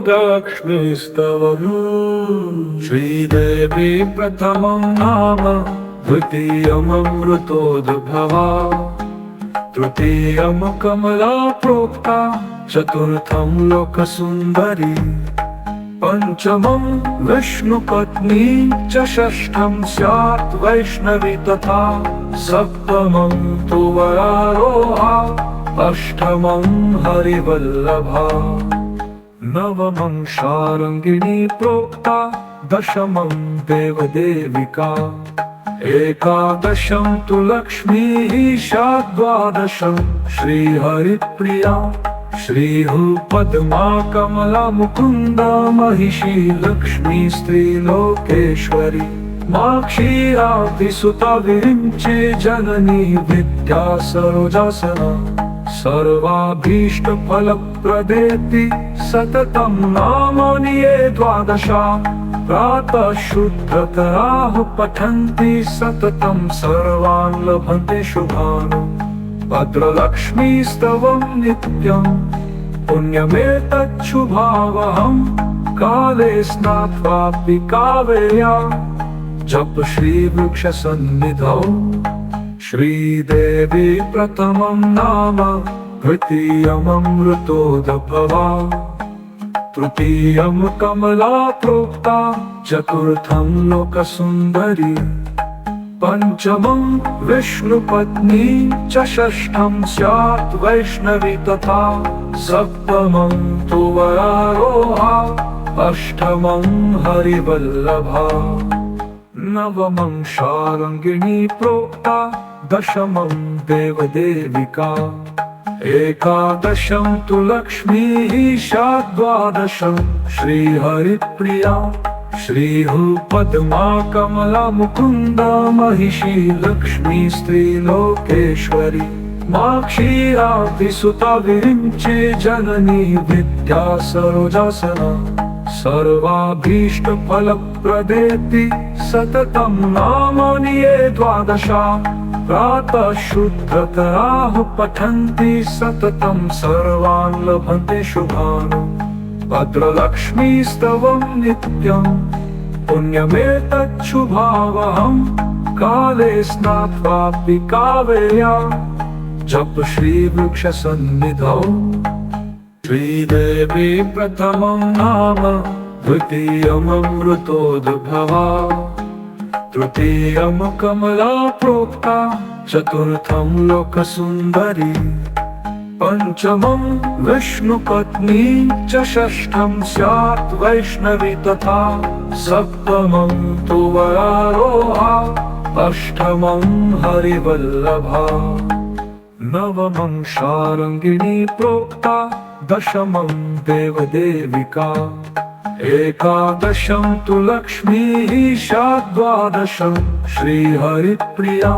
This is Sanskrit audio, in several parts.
लक्ष्मीस्तवम् श्रीदेवी प्रथमं नाम, द्वितीयममृतोद्भवा, तृतीयं कमला प्रोक्ता, चतुर्थं लोकसुन्दरी, पंचमं विष्णुपत्नी च, षष्ठं स्यात् वैष्णवी तथा, सप्तमं तु वरारोहा, अष्टमं हरिवल्लभा, नवमं शार्ङ्गिणी प्रोक्ता, दशमं देवदेविका, एकादशं तु लक्ष्मीः, द्वादशं श्रीहरिप्रिया, श्रीपद्मा कमला मुकुन्दा, महिषी लक्ष्मी स्त्रीलोकेश्वरी, माक्षीरातिसुता विरिञ्चे जननी विद्या सरोजासना, सर्वाभीष्टफलप्रदेति सततं नामानि ये द्वादशा, प्रातः शुद्धतराः पठन्ति सततं सर्वान् लभन्ते शुभान्, भद्रलक्ष्मीस्तवं नित्यं पुण्यमेतच्छुभावहं, काले स्नात्वापि कावेया, जप श्रीवृक्षसन्निधौ, श्रीदेवी प्रथमं नाम, द्वितीयममृतोद्भवा, तृतीयं कमला प्रोक्ता, चतुर्थं लोकसुन्दरी, पंचमं विष्णुपत्नी च, षष्ठं स्यात् वैष्णवी तथा, सप्तमं तु वरारोहा, अष्टमं हरिवल्लभा, नवमं शार्ङ्गिणी प्रोक्ता, दशमं देवदेविका, एकादशं तु लक्ष्मीः, द्वादशं श्रीहरिप्रिया, श्रीपद्मा कमला मुकुन्दा, महिषी लक्ष्मी स्त्रीलोकेश्वरी, माक्षीरातिसुता विरिञ्चे जननी विद्या सरोजासना, सर्वाभीष्टफलप्रदेति सततं नामानि ये द्वादशा, प्रातः शुद्धतराः पठन्ति सततं सर्वान् लभन्ते शुभान्, भद्रलक्ष्मीस्तवं नित्यं पुण्यमेतच्छुभावहं, काले स्नात्वापि कावेया, जप श्रीवृक्षसन्निधौ, श्रीदेवी प्रथमं नाम, द्वितीयममृतोद्भवा, तृतीयं कमला प्रोक्ता, चतुर्थं लोकसुन्दरी, पंचमं विष्णुपत्नी च, षष्ठं स्यात् वैष्णवी तथा, सप्तमं तु वरारोहा, अष्टमं हरिवल्लभा, नवमं शार्ङ्गिणी प्रोक्ता, दशमं देवदेविका, एकादशं तु लक्ष्मीः, द्वादशं श्रीहरिप्रिया,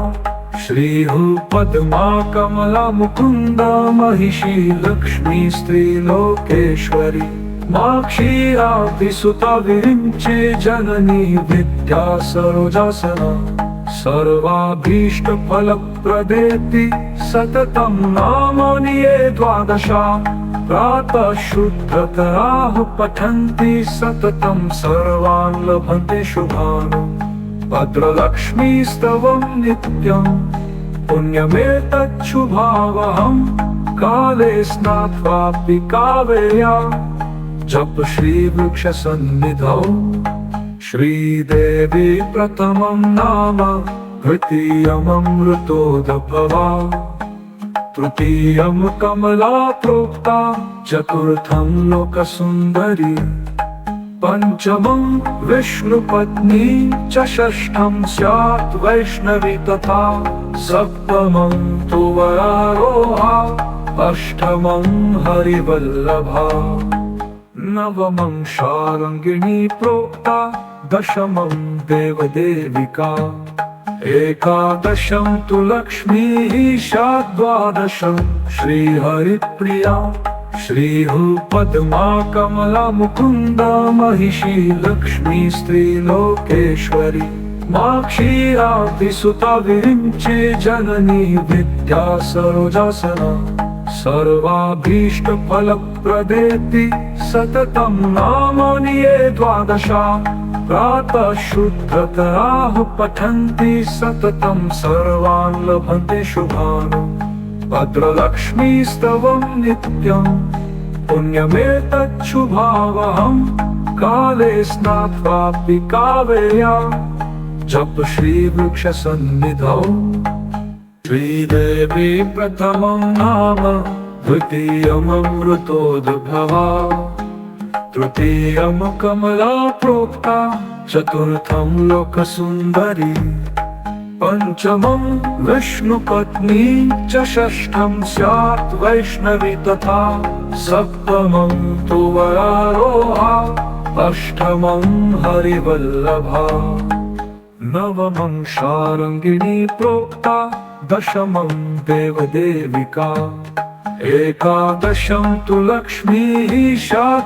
श्रीपद्मा कमला मुकुन्दा, महिषी लक्ष्मी स्त्रीलोकेश्वरी, माक्षीरातिसुता विरिञ्चे जननी विद्या सरोजासना, सर्वाभीष्टफलप्रदेति सततं नामानि ये द्वादशा, प्रातः शुद्धतराः पठन्ति सततं सर्वान् लभन्ते शुभान्, भद्रलक्ष्मीस्तवं नित्यं पुण्यमेतच्छुभावहं, काले स्नात्वापि कावेया, जप श्रीवृक्षसन्निधौ, श्रीदेवी प्रथमं नाम, द्वितीयममृतोद्भवा, तृतीयं कमला प्रोक्ता, चतुर्थं लोकसुन्दरी, पंचमं विष्णुपत्नी च, षष्ठं स्यात् वैष्णवी तथा, सप्तमं तु वरारोहा, अष्टमं हरिवल्लभा, नवमं शार्ङ्गिणी प्रोक्ता, दशमं देवदेविका, एकादशं तु लक्ष्मीः, द्वादशं श्रीहरिप्रिया, श्रीपद्मा कमला मुकुन्दा, महिषी लक्ष्मी स्त्रीलोकेश्वरी, माक्षीरातिसुता विरिञ्चे जननी विद्या सरोजासना, सर्वाभीष्टफलप्रदेति सततं नामानि ये द्वादशा प्रातः शुद्धतराः पठन्ति सततं सर्वान् लभन्ते शुभान् भद्रलक्ष्मीस्तवं नित्यं पुण्यमेतच्छुभावहं काले स्नात्वापि कावेया जप श्रीवृक्षसन्निधौ श्रीदेवी प्रथमं नाम द्वितीयममृतोद्भवा तृतीयं कमला प्रोक्ता चतुर्थं लोकसुन्दरी पंचमं विष्णुपत्नी च षष्ठं स्यात् वैष्णवी तथा सप्तमं तु वरारोहा अष्टमं हरिवल्लभा नवमं शार्ङ्गिणी प्रोक्ता दशमं देवदेविका एकादशं तु लक्ष्मीः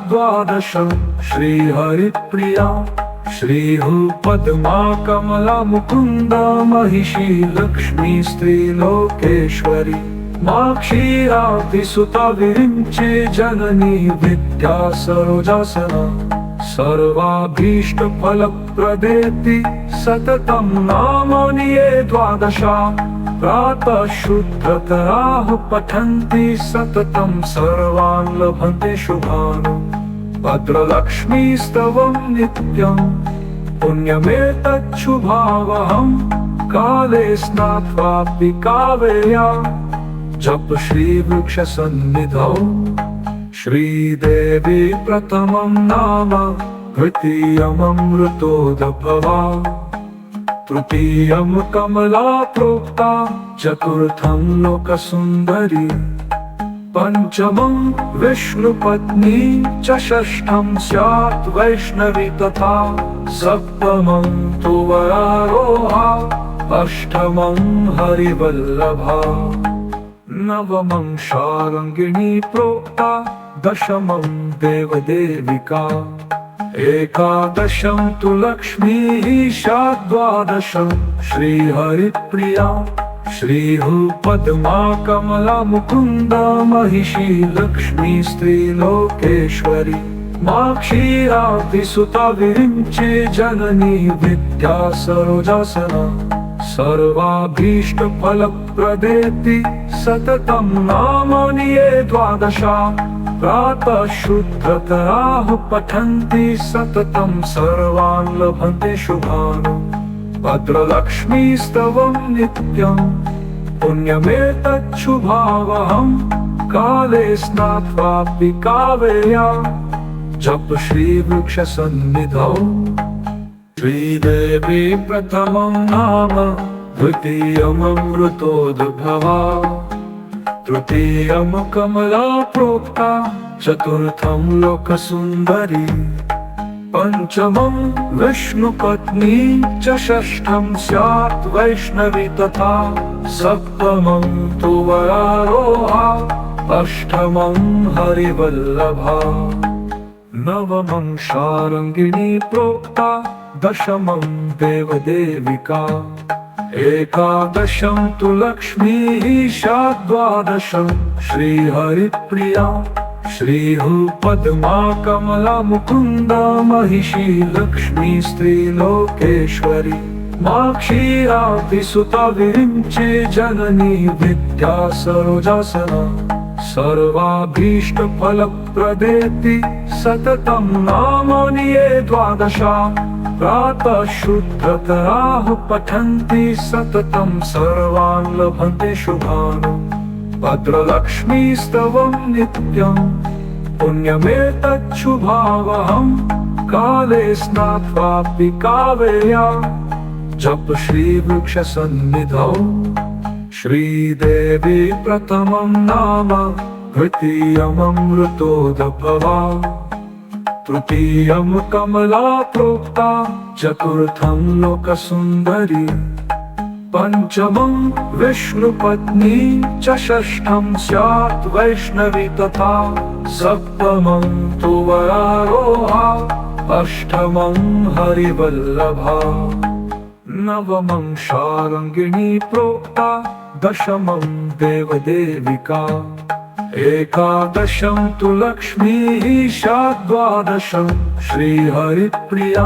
द्वादशं श्रीहरिप्रिया श्रीपद्मा कमला मुकुन्दा महिषी लक्ष्मी स्त्रीलोकेश्वरी माक्षीरातिसुता विरिञ्चे जननी विद्या सरोजासना सर्वाभीष्टफलप्रदेति सततं नामानि ये द्वादशा प्रातः शुद्धतराः पठन्ति सततं सर्वान् लभन्ते शुभान् भद्रलक्ष्मीस्तवं नित्यं पुण्यमेतच्छुभावहं काले स्नात्वापि कावेया जप श्रीवृक्षसन्निधौ श्रीदेवी प्रथमं नाम द्वितीयममृतोद्भवा तृतीयं कमला प्रोक्ता चतुर्थं लोकसुन्दरी पंचमं विष्णुपत्नी च षष्ठं स्यात् वैष्णवी तथा सप्तमं तु वरारोहा अष्टमं हरिवल्लभा नवमं शार्ङ्गिणी प्रोक्ता दशमं देवदेविका एकादशं तु लक्ष्मीः द्वादशं श्रीहरिप्रिया श्रीपद्मा कमला मुकुन्दा महिषी लक्ष्मी स्त्रीलोकेश्वरी माक्षीरातिसुता विरिञ्चे जननी विद्या सरोजासना सर्वाभीष्टफलप्रदेति सततं नामानि ये द्वादशा प्रातः शुद्धतराः पठन्ति सततं सर्वान् लभन्ते शुभान् भद्रलक्ष्मीस्तवं नित्यं पुण्यमेतच्छुभावहं काले स्नात्वापि कावेया जप श्रीवृक्षसन्निधौ श्रीदेवी प्रथमं नाम द्वितीयममृतोद्भवा तृतीयं कमला प्रोक्ता चतुर्थं लोकसुन्दरी पंचमं विष्णुपत्नी च षष्ठं स्यात् वैष्णवी तथा सप्तमं तु वरारोहा अष्टमं हरिवल्लभा नवमं शार्ङ्गिणी प्रोक्ता दशमं देवदेविका एकादशं तु लक्ष्मीः द्वादशं श्रीहरिप्रिया श्रीपद्मा कमला मुकुन्दा महिषी लक्ष्मी स्त्रीलोकेश्वरी माक्षीरातिसुता विरिञ्चे जननी विद्या सरोजासना सर्वाभीष्टफलप्रदेति सततं नामानि ये द्वादशा प्रातः शुद्धतराः पठन्ति सततं सर्वान् लभन्ते शुभान् भद्रलक्ष्मीस्तवं नित्यं पुण्यमेतच्छुभावहं काले स्नात्वापि कावेया जप श्रीवृक्षसन्निधौ श्रीदेवी प्रथमं नाम द्वितीयममृतोद्भवा तृतीयं कमला प्रोक्ता चतुर्थं लोकसुन्दरी पंचमं विष्णुपत्नी च षष्ठं स्यात् वैष्णवी तथा सप्तमं तु वरारोहा अष्टमं हरिवल्लभा नवमं शार्ङ्गिणी प्रोक्ता दशमं देवदेविका एकादशं तु लक्ष्मीः द्वादशं श्रीहरिप्रिया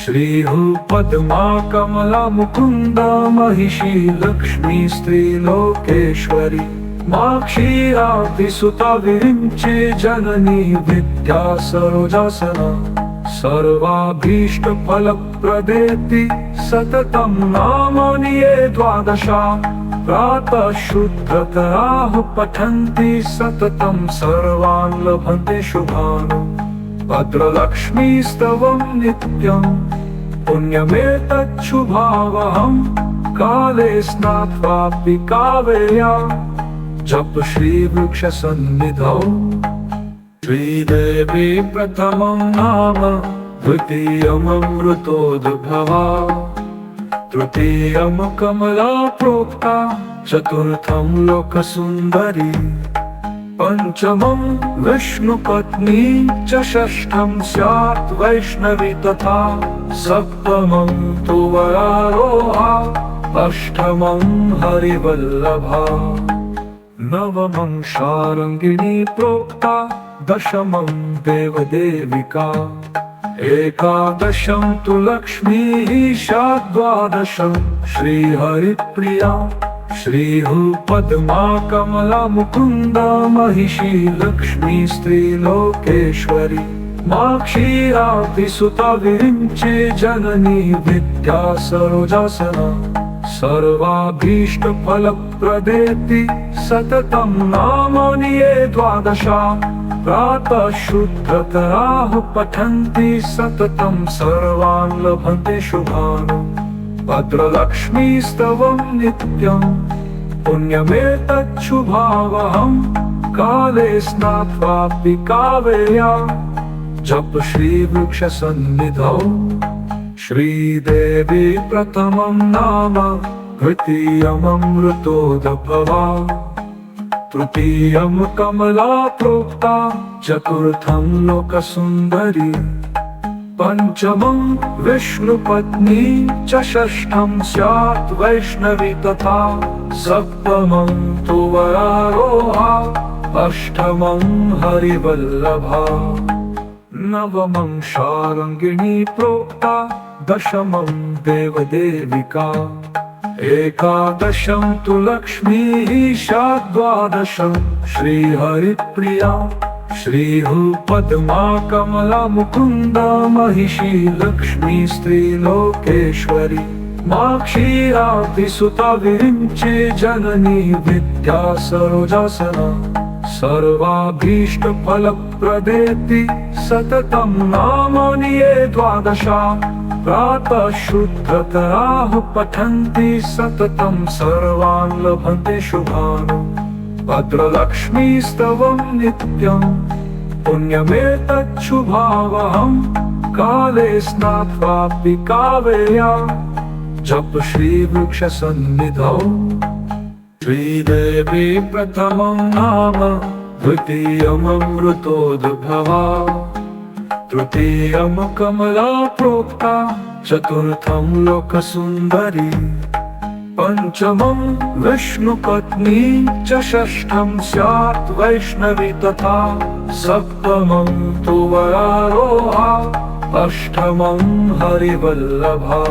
श्रीः पद्मा कमला मुकुन्दा महिषी लक्ष्मी स्त्रीलोकेश्वरी माक्षीरातिसुता विरिञ्चे जननी विद्या सरोजासना सर्वाभीष्टफलप्रदेति सततं नामानि ये द्वादशा प्रातः शुद्धतराः पठन्ति सततं सर्वान् लभन्ते शुभान् भद्रलक्ष्मीस्तवं नित्यं पुण्यमेतच्छुभावहं काले स्नात्वापि कावेया जप श्रीवृक्षसन्निधौ श्रीदेवी प्रथमं नाम द्वितीयममृतोद्भवा तृतीयं कमला प्रोक्ता चतुर्थं लोकसुन्दरी पंचमं विष्णुपत्नी च षष्ठं स्यात् वैष्णवी तथा सप्तमं तु वरारोहा अष्टमं हरिवल्लभा नवमं शार्ङ्गिणी प्रोक्ता दशमं देवदेविका एकादशं तु लक्ष्मीः द्वादशं श्रीहरिप्रिया श्रीः पद्मा कमला मुकुन्दा महिषी लक्ष्मी स्त्रीलोकेश्वरी माक्षीरातिसुता विरिञ्चे जननी विद्या सरोजासना सर्वाभीष्टफलप्रदेति सततं नामानि ये द्वादशा प्रातः शुद्धतराः पठन्ति सततं सर्वान् लभन्ते शुभान् भद्रलक्ष्मीस्तवं नित्यं पुण्यमेतच्छुभावहं काले स्नात्वापि कावेया जप श्रीवृक्षसन्निधौ श्रीदेवी प्रथमं नाम द्वितीयममृतोद्भवा तृतीयं कमला प्रोक्ता चतुर्थं लोकसुन्दरी पंचमं विष्णुपत्नी च षष्ठं स्यात् वैष्णवी तथा सप्तमं तु वरारोहा अष्टमं हरिवल्लभा नवमं शार्ङ्गिणी प्रोक्ता दशमं देवदेविका एकादशं तु लक्ष्मीः द्वादशं श्रीहरिप्रिया श्रीः पद्मा कमला मुकुन्दा महिषी लक्ष्मी स्त्रीलोकेश्वरी माक्षीरातिसुता विरिञ्चे जननी विद्या सरोजासना सर्वाभीष्टफलप्रदेति सततं नामानि ये द्वादशा प्रातः शुद्धतराः पठन्ति सततं सर्वान् लभन्ते शुभान् भद्रलक्ष्मीस्तवं नित्यं पुण्यमेतच्छुभावहं काले स्नात्वापि कावेया जप श्रीवृक्षसन्निधौ श्रीदेवी प्रथमं नाम द्वितीयममृतोद्भवा तृतीयं कमला प्रोक्ता चतुर्थं लोकसुन्दरी पंचमं विष्णुपत्नी च षष्ठं स्यात् वैष्णवी तथा सप्तमं तु वरारोहा अष्टमं हरिवल्लभा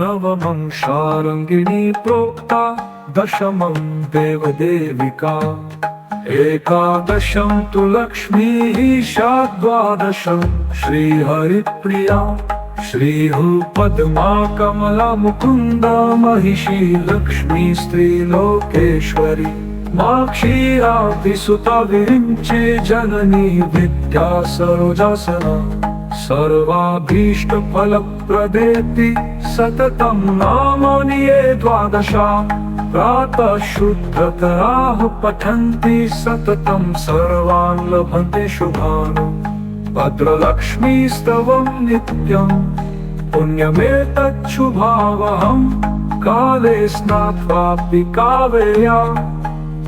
नवमं शार्ङ्गिणी प्रोक्ता दशमं देवदेविका एकादशं तु लक्ष्मीः द्वादशं श्रीहरिप्रिया श्रीः पद्मा कमला मुकुन्दा महिषी लक्ष्मी स्त्रीलोकेश्वरी माक्षीरातिसुता विरिञ्चे जननी विद्या सरोजासना सर्वाभीष्टफलप्रदेति सततं नामानि ये द्वादशा प्रातः शुद्धतराः पठन्ति सततं सर्वान् लभन्ते शुभान् भद्रलक्ष्मीस्तवं नित्यं पुण्यमेतच्छुभावहं काले स्नात्वापि कावेया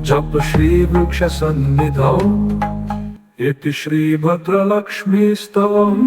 जप श्रीवृक्षसन्निधौ इति श्रीभद्रलक्ष्मीस्तवम्।